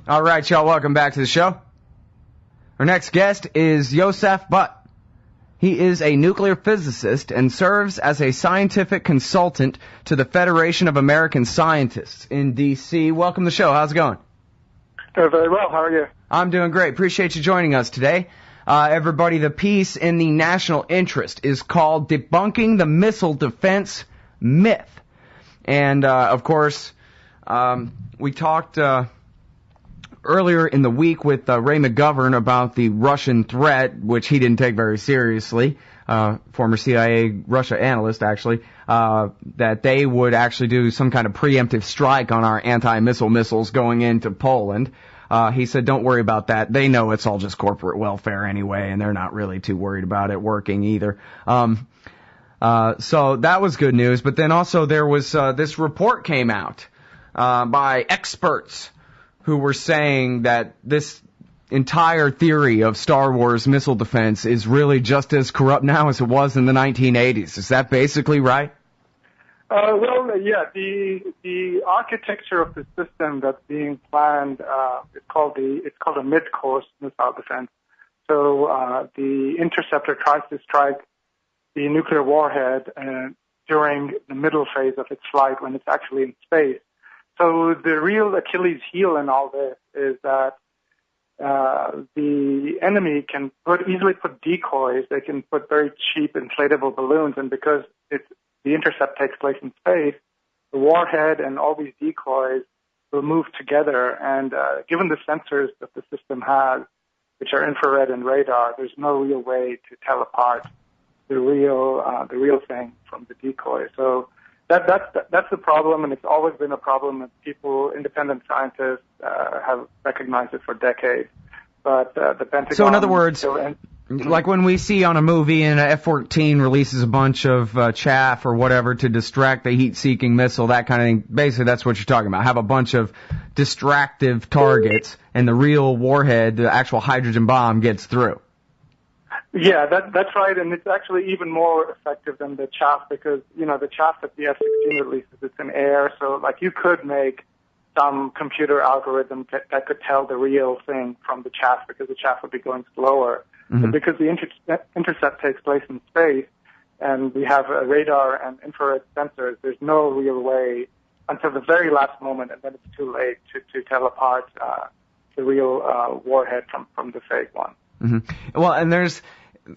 All right, y'all, welcome back to the show. Our next guest is Yousaf Butt. He is a nuclear physicist and serves as a scientific consultant to the Federation of American Scientists in D.C. Welcome to the show. How's it going? Very well. How are you? I'm doing great. Appreciate you joining us today. Everybody, the piece in the national interest is called Debunking the Missile-Defense Myth. And, of course, we talked earlier in the week with Ray McGovern about the Russian threat, which he didn't take very seriously, former CIA Russia analyst, actually, that they would actually do some kind of preemptive strike on our anti-missile missiles going into Poland. He said, don't worry about that. They know it's all just corporate welfare anyway, and they're not really too worried about it working either. So that was good news. But then also there was this report came out by experts who were saying that this entire theory of Star Wars missile defense is really just as corrupt now as it was in the 1980s. Is that basically right? Yeah. The architecture of the system that's being planned is called a mid-course missile defense. So the interceptor tries to strike the nuclear warhead during the middle phase of its flight when it's actually in space. So the real Achilles heel in all this is that the enemy can easily put decoys. They can put very cheap inflatable balloons, and because the intercept takes place in space, the warhead and all these decoys will move together. And given the sensors that the system has, which are infrared and radar, there's no real way to tell apart the real thing from the decoy. So that's the problem, and it's always been a problem that independent scientists, have recognized it for decades. But the Pentagon. So in other words, like when we see on a movie and an F-14 releases a bunch of chaff or whatever to distract the heat-seeking missile, that kind of thing. Basically, that's what you're talking about. Have a bunch of distractive targets, and the real warhead, the actual hydrogen bomb, gets through. Yeah, that's right, and it's actually even more effective than the chaff because, the chaff that the F-16 releases, it's in air, so, you could make some computer algorithm that could tell the real thing from the chaff because the chaff would be going slower. Mm-hmm. But because the intercept takes place in space and we have a radar and infrared sensors, there's no real way until the very last moment, and then it's too late to tell apart the real warhead from the fake one. Mm-hmm. Well, and there's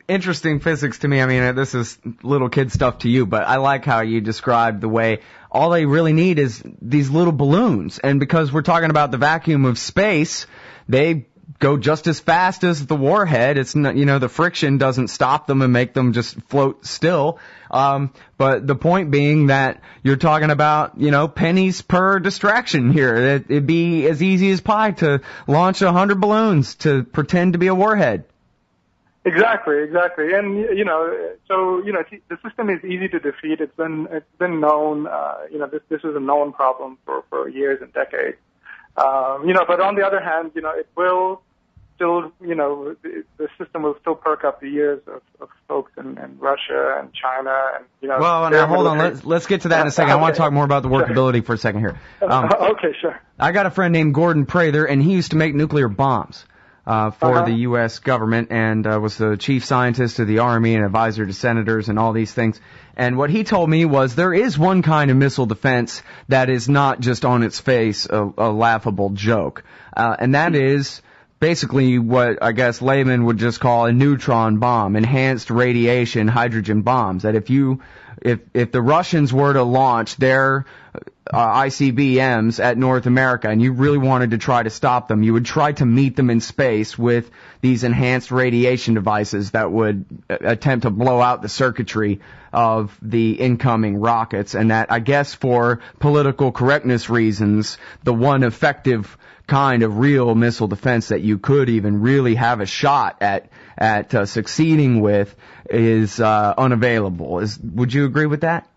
interesting physics to me. I mean, this is little kid stuff to you, but I like how you described the way all they really need is these little balloons. And because we're talking about the vacuum of space, they go just as fast as the warhead. It's not, the friction doesn't stop them and make them just float still. But the point being that you're talking about, pennies per distraction here. It'd be as easy as pie to launch 100 balloons to pretend to be a warhead. Exactly. And, the system is easy to defeat. It's been known, this is a known problem for years and decades. But on the other hand, it will still, the system will still perk up the ears of folks in Russia and China and, Well, now hold on. Let's get to that in a second. I want to talk more about the workability for a second here. Okay, sure. I got a friend named Gordon Prather, and he used to make nuclear bombs for the U.S. government and was the chief scientist of the Army and advisor to senators and all these things. And what he told me was there is one kind of missile defense that is not just on its face a laughable joke, and that is basically what I guess laymen would just call a neutron bomb, enhanced radiation hydrogen bombs. That if the Russians were to launch their ICBMs at North America and you really wanted to try to stop them, you would try to meet them in space with these enhanced radiation devices that would attempt to blow out the circuitry of the incoming rockets. And that, I guess for political correctness reasons, the one effective kind of real missile defense that you could even really have a shot at succeeding with is unavailable. Would you agree with that?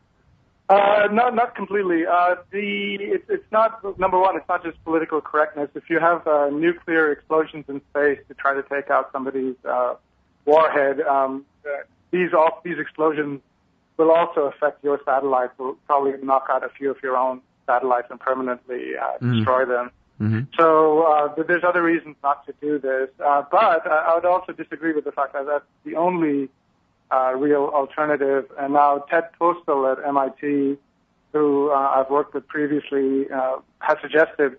Not completely. It's not, number one, it's not just political correctness. If you have nuclear explosions in space to try to take out somebody's warhead, these explosions will also affect your satellites. Will probably knock out a few of your own satellites and permanently destroy them. Mm-hmm. So there's other reasons not to do this. But I would also disagree with the fact that that's the only real alternative. And now Ted Postel at MIT, who I've worked with previously, has suggested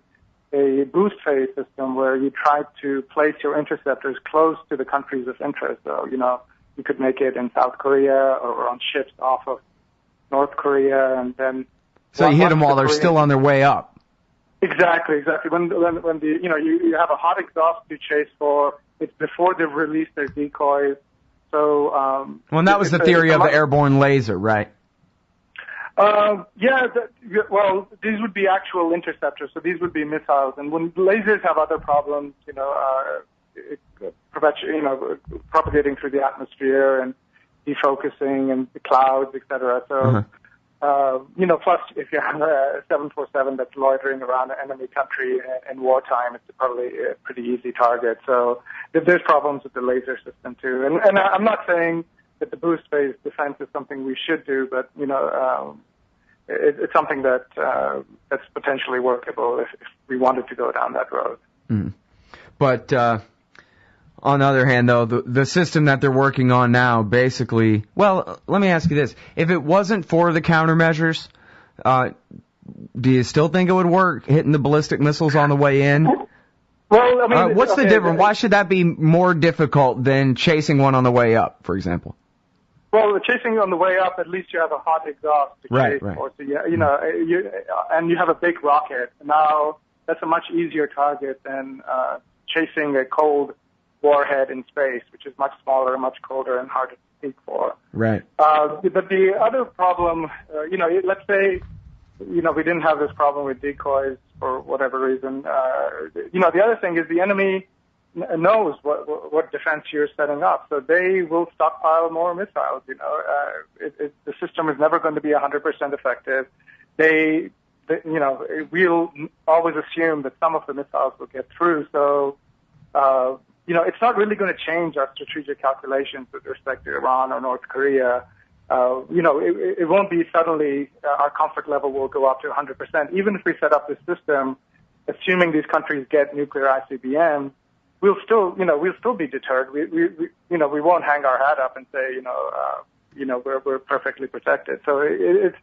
a boost phase system where you try to place your interceptors close to the countries of interest. So, you could make it in South Korea or on ships off of North Korea, and then... So you hit them while they're still on their way up. Exactly. When the, you have a hot exhaust to chase for, it's before they've released their decoys. So, well, that was the theory of the airborne laser, right? Well, these would be actual interceptors, so these would be missiles. And when lasers have other problems, propagating through the atmosphere and defocusing and the clouds, etc. So, plus if you have a 747 that's loitering around an enemy country in wartime, it's probably a pretty easy target. So there's problems with the laser system too. And I'm not saying that the boost phase defense is something we should do, but it's something that's potentially workable if we wanted to go down that road. Mm. But on the other hand, though, the system that they're working on now, basically, well, let me ask you this: if it wasn't for the countermeasures, do you still think it would work, hitting the ballistic missiles on the way in? Well, I mean, what's the difference? Why should that be more difficult than chasing one on the way up, for example? Well, chasing on the way up, at least you have a hot exhaust to chase for. So and you have a big rocket. Now that's a much easier target than chasing a cold warhead in space, which is much smaller, much colder, and harder to speak for. Right. But the other problem, let's say, we didn't have this problem with decoys for whatever reason. The other thing is the enemy knows what defense you're setting up, so they will stockpile more missiles. The system is never going to be 100% effective. We'll always assume that some of the missiles will get through. So, it's not really going to change our strategic calculations with respect to Iran or North Korea. It won't be suddenly our comfort level will go up to 100%. Even if we set up this system, assuming these countries get nuclear ICBM, we'll still be deterred. We won't hang our hat up and say, we're perfectly protected. So it's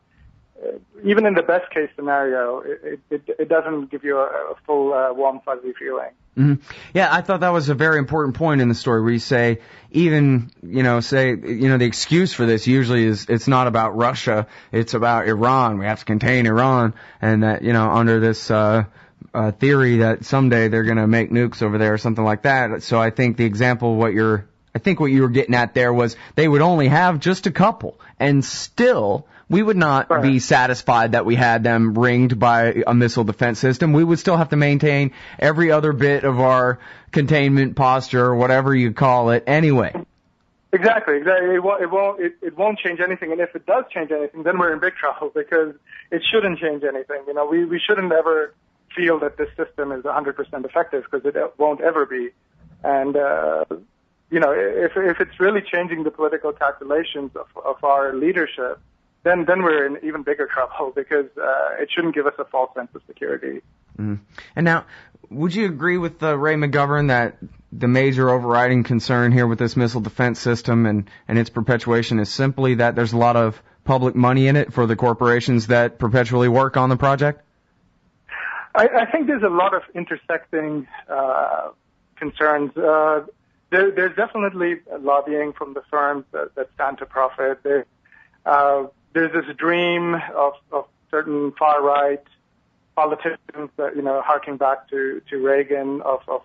even in the best case scenario, it doesn't give you a full warm fuzzy feeling. Mm-hmm. Yeah, I thought that was a very important point in the story where you say, the excuse for this usually is it's not about Russia, it's about Iran. We have to contain Iran, and that, under this theory that someday they're going to make nukes over there or something like that. So I think the example, what you were getting at there was they would only have just a couple, and still we would not be satisfied that we had them ringed by a missile defense system. We would still have to maintain every other bit of our containment posture, or whatever you call it, anyway. Exactly. It won't change anything, and if it does change anything, then we're in big trouble because it shouldn't change anything. We shouldn't ever feel that this system is 100% effective because it won't ever be. And if it's really changing the political calculations of our leadership, then we're in even bigger trouble because it shouldn't give us a false sense of security. Mm. And now, would you agree with Ray McGovern that the major overriding concern here with this missile defense system and its perpetuation is simply that there's a lot of public money in it for the corporations that perpetually work on the project? I think there's a lot of intersecting concerns. There's definitely lobbying from the firms that stand to profit. There's this dream of certain far-right politicians that, harking back to Reagan of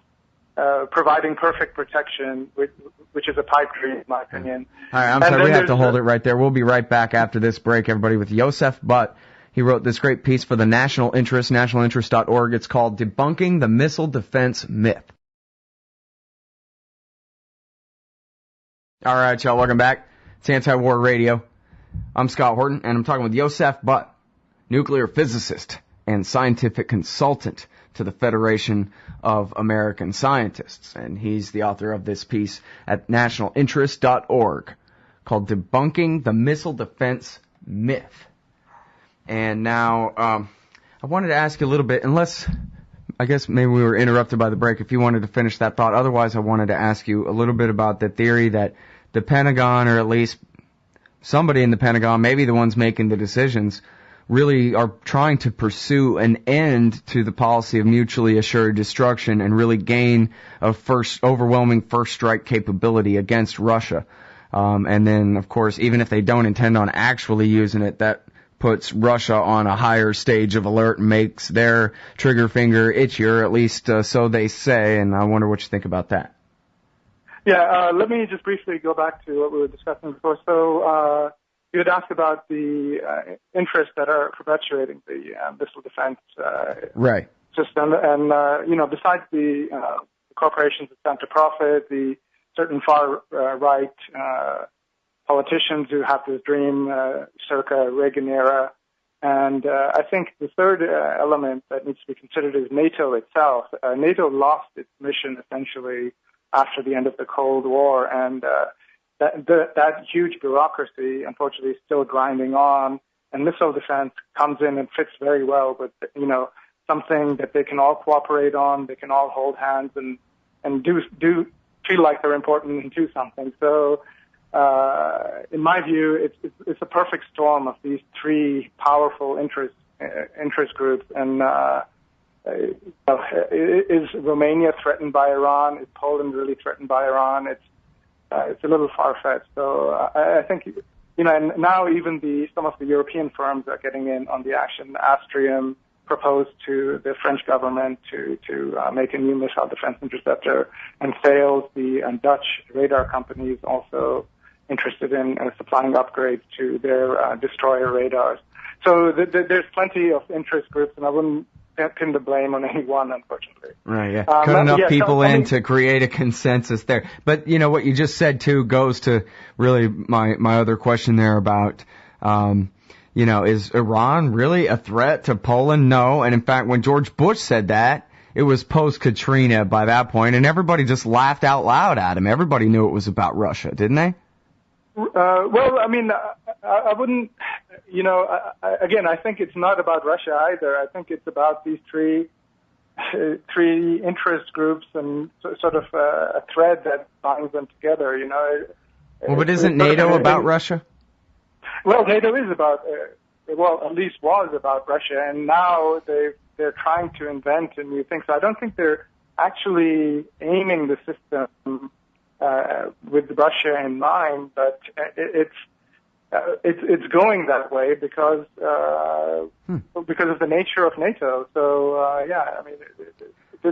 providing perfect protection, which is a pipe dream, in my opinion. All right, I'm sorry, we have to hold it right there. We'll be right back after this break, everybody, with Yousaf Butt. He wrote this great piece for the National Interest, nationalinterest.org. It's called Debunking the Missile-Defense Myth. All right, y'all, welcome back. It's Anti-War Radio. I'm Scott Horton, and I'm talking with Yousaf Butt, nuclear physicist and scientific consultant to the Federation of American Scientists. And he's the author of this piece at nationalinterest.org called Debunking the Missile-Defense Myth. And now, I wanted to ask you a little bit, unless I guess maybe we were interrupted by the break. If you wanted to finish that thought. Otherwise, I wanted to ask you a little bit about the theory that the Pentagon, or at least somebody in the Pentagon, maybe the ones making the decisions, really are trying to pursue an end to the policy of mutually assured destruction and really gain a overwhelming first strike capability against Russia. And then, of course, even if they don't intend on actually using it, that puts Russia on a higher stage of alert and makes their trigger finger itchier, at least so they say, and I wonder what you think about that. Yeah, let me just briefly go back to what we were discussing before. So you had asked about the interests that are perpetuating the missile defense right. system, and besides the corporations that stand to profit, the certain far right politicians who have this dream circa Reagan era. And I think the third element that needs to be considered is NATO itself. NATO lost its mission essentially after the end of the Cold War, and that huge bureaucracy, unfortunately, is still grinding on. And missile defense comes in and fits very well with, something that they can all cooperate on, they can all hold hands and do feel like they're important and do something. So, in my view, it's a perfect storm of these three powerful interest groups. And is Romania threatened by Iran? Is Poland really threatened by Iran? It's a little far-fetched. So I think and now even some of the European firms are getting in on the action. Astrium proposed to the French government to make a new missile defense interceptor, and Thales, the Dutch radar companies, also interested in supplying upgrades to their destroyer radars. So there's plenty of interest groups, and I wouldn't pin the blame on any one, unfortunately. Right, yeah. Cut enough people in to create a consensus there. But, what you just said, too, goes to really my other question there about, is Iran really a threat to Poland? No. And, in fact, when George Bush said that, it was post-Katrina by that point, and everybody just laughed out loud at him. Everybody knew it was about Russia, didn't they? Well, I mean, I wouldn't, again, I think it's not about Russia either. I think it's about these three interest groups and sort of a thread that binds them together, Well, but isn't NATO about Russia? Well, NATO is about, at least was about Russia, and now they're trying to invent a new thing. So I don't think they're actually aiming the system with Russia in mind, but it's going that way because of the nature of NATO. So I mean,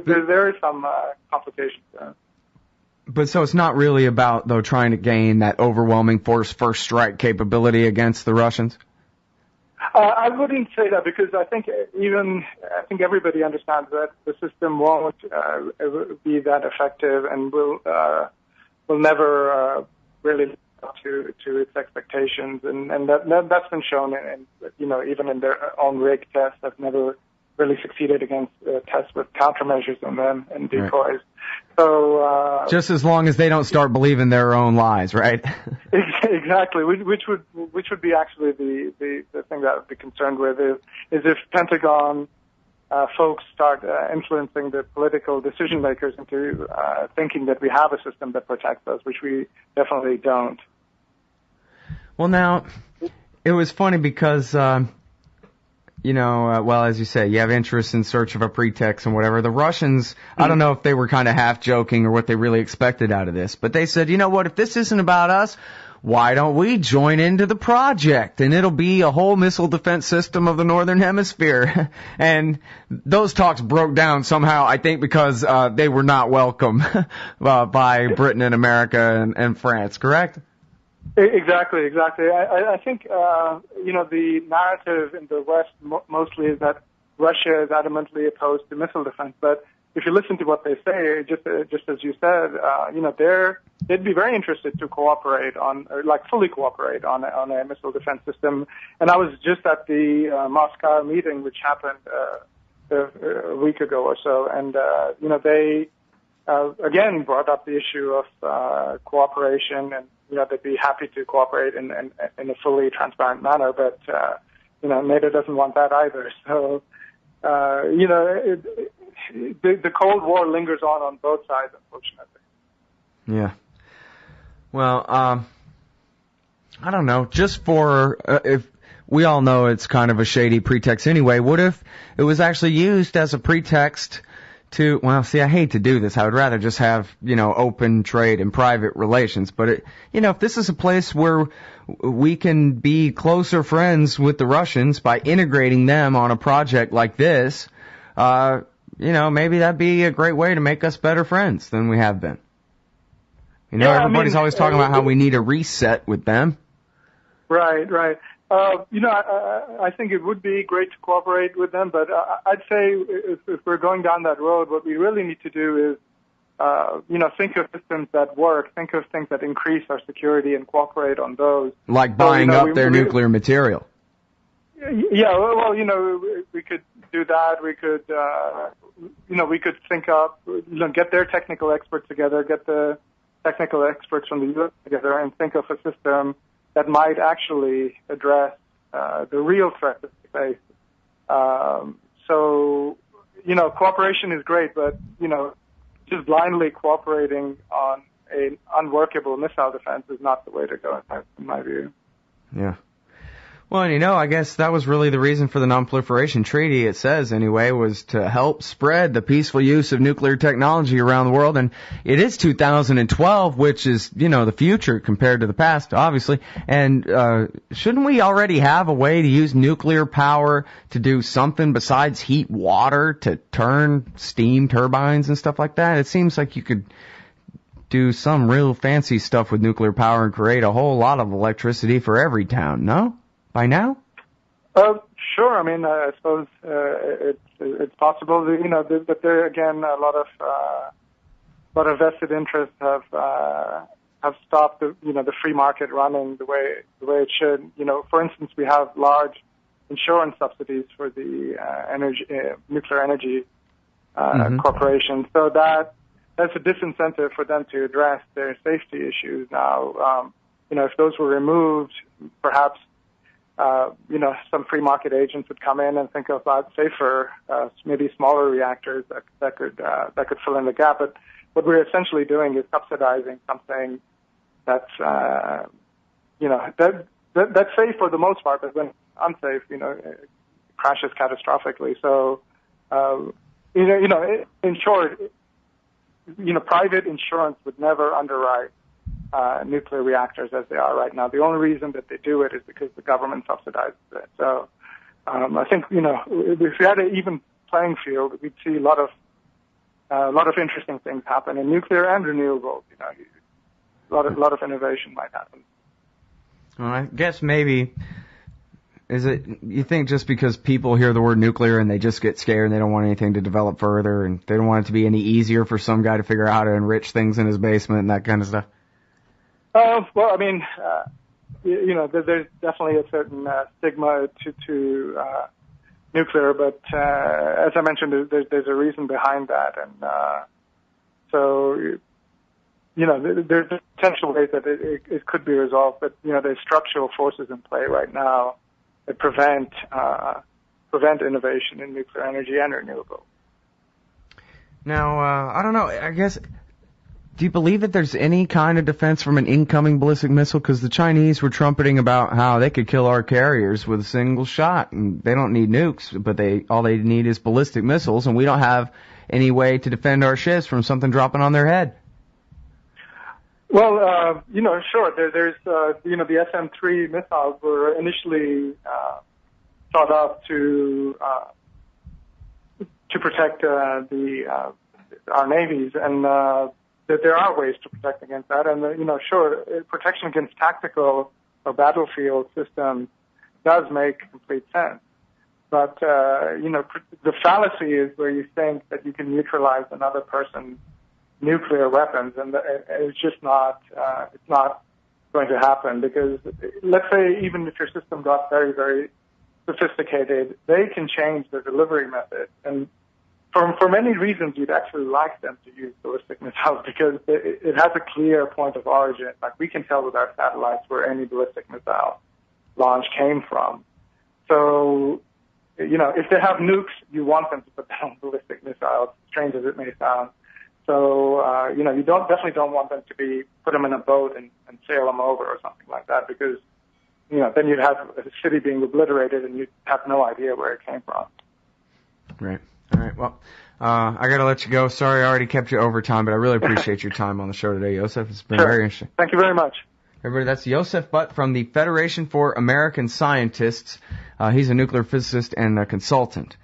there is some complications there. But so it's not really about, though, trying to gain that overwhelming first strike capability against the Russians? I wouldn't say that, because I think everybody understands that the system won't be that effective and will never really live up to its expectations, and that's been shown in even in their own rig tests. Have never really succeeded against tests with countermeasures on them and decoys. Right. So just as long as they don't start believing their own lies, right? Exactly. Which would be actually the thing that I would be concerned with is if Pentagon folks start influencing the political decision makers into thinking that we have a system that protects us, which we definitely don't. Well, now, it was funny because, as you say, you have interest in search of a pretext and whatever. The Russians, I don't know if they were kind of half joking or what they really expected out of this, but they said, you know what, if this isn't about us, why don't we join into the project? And it'll be a whole missile defense system of the Northern Hemisphere. And those talks broke down somehow, I think, because they were not welcome by Britain and America and France, correct? Exactly. I think, the narrative in the West mostly is that Russia is adamantly opposed to missile defense. But if you listen to what they say, just as you said, they'd be very interested to cooperate fully cooperate on a missile defense system. And I was just at the Moscow meeting, which happened a week ago or so, and they again brought up the issue of cooperation, and they'd be happy to cooperate in a fully transparent manner. But NATO doesn't want that either. So the Cold War lingers on both sides, unfortunately. Yeah. Well, I don't know. Just for if we all know it's kind of a shady pretext anyway, what if it was actually used as a pretext to, well, see, I hate to do this. I would rather just have, open trade and private relations. But, if this is a place where we can be closer friends with the Russians by integrating them on a project like this, maybe that'd be a great way to make us better friends than we have been. Everybody's always talking about how we need a reset with them. Right. I think it would be great to cooperate with them, but I'd say if we're going down that road, what we really need to do is, think of systems that work, think of things that increase our security and cooperate on those. Like buying up their nuclear material. Yeah, well, we could do that. We could, we could think up, get their technical experts together, get the technical experts from the U.S. together and think of a system that might actually address the real threat that they face. Cooperation is great, but, just blindly cooperating on an unworkable missile defense is not the way to go, in my view. Yeah. Well, I guess that was really the reason for the Non-Proliferation Treaty, it says anyway, was to help spread the peaceful use of nuclear technology around the world. And it is 2012, which is, the future compared to the past, obviously. And shouldn't we already have a way to use nuclear power to do something besides heat water to turn steam turbines and stuff like that? It seems like you could do some real fancy stuff with nuclear power and create a whole lot of electricity for every town, no? By now? Sure. I mean, I suppose it's possible. But there again, a lot of vested interests have stopped the free market running the way it should. For instance, we have large insurance subsidies for the nuclear energy corporations, so that's a disincentive for them to address their safety issues. Now, if those were removed, perhaps. Some free market agents would come in and think about safer, maybe smaller reactors that could fill in the gap. But what we're essentially doing is subsidizing something that's that's safe for the most part, but when it's unsafe, it crashes catastrophically. So, in short, private insurance would never underwrite nuclear reactors as they are right now. The only reason that they do it is because the government subsidizes it. So I think if we had an even playing field, we'd see a lot of interesting things happen in nuclear and renewables. A lot of innovation might happen. Well, I guess maybe you think just because people hear the word nuclear and they just get scared and they don't want anything to develop further and they don't want it to be any easier for some guy to figure out how to enrich things in his basement and that kind of stuff? Well, I mean, there's definitely a certain stigma to nuclear, but as I mentioned, there's a reason behind that, and so there's potential ways that it could be resolved, but there's structural forces in play right now that prevent innovation in nuclear energy and renewables. Now, I don't know. I guess. Do you believe that there's any kind of defense from an incoming ballistic missile? Because the Chinese were trumpeting about how they could kill our carriers with a single shot, and they don't need nukes, but all they need is ballistic missiles, and we don't have any way to defend our ships from something dropping on their head. Well, sure. There's the SM-3 missiles were initially thought up to protect our navies, and that there are ways to protect against that, and sure, protection against tactical or battlefield systems does make complete sense. But the fallacy is where you think that you can neutralize another person's nuclear weapons, and it's just not. It's not going to happen because let's say even if your system got very, very sophisticated, they can change their delivery method and. For many reasons, you'd actually like them to use ballistic missiles because it has a clear point of origin. Like we can tell with our satellites where any ballistic missile launch came from. So, if they have nukes, you want them to put down ballistic missiles, strange as it may sound. So, you definitely don't want them to put them in a boat and sail them over or something like that, because, then you'd have a city being obliterated and you'd have no idea where it came from. Right. All right. Well, I got to let you go. Sorry I already kept you over time, but I really appreciate your time on the show today, Yousaf. It's been very interesting. Thank you very much. Everybody, that's Yousaf Butt from the Federation for American Scientists. He's a nuclear physicist and a consultant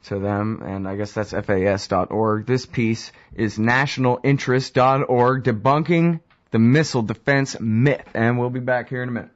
to them, and I guess that's FAS.org. This piece is nationalinterest.org, Debunking the Missile-Defense Myth, and we'll be back here in a minute.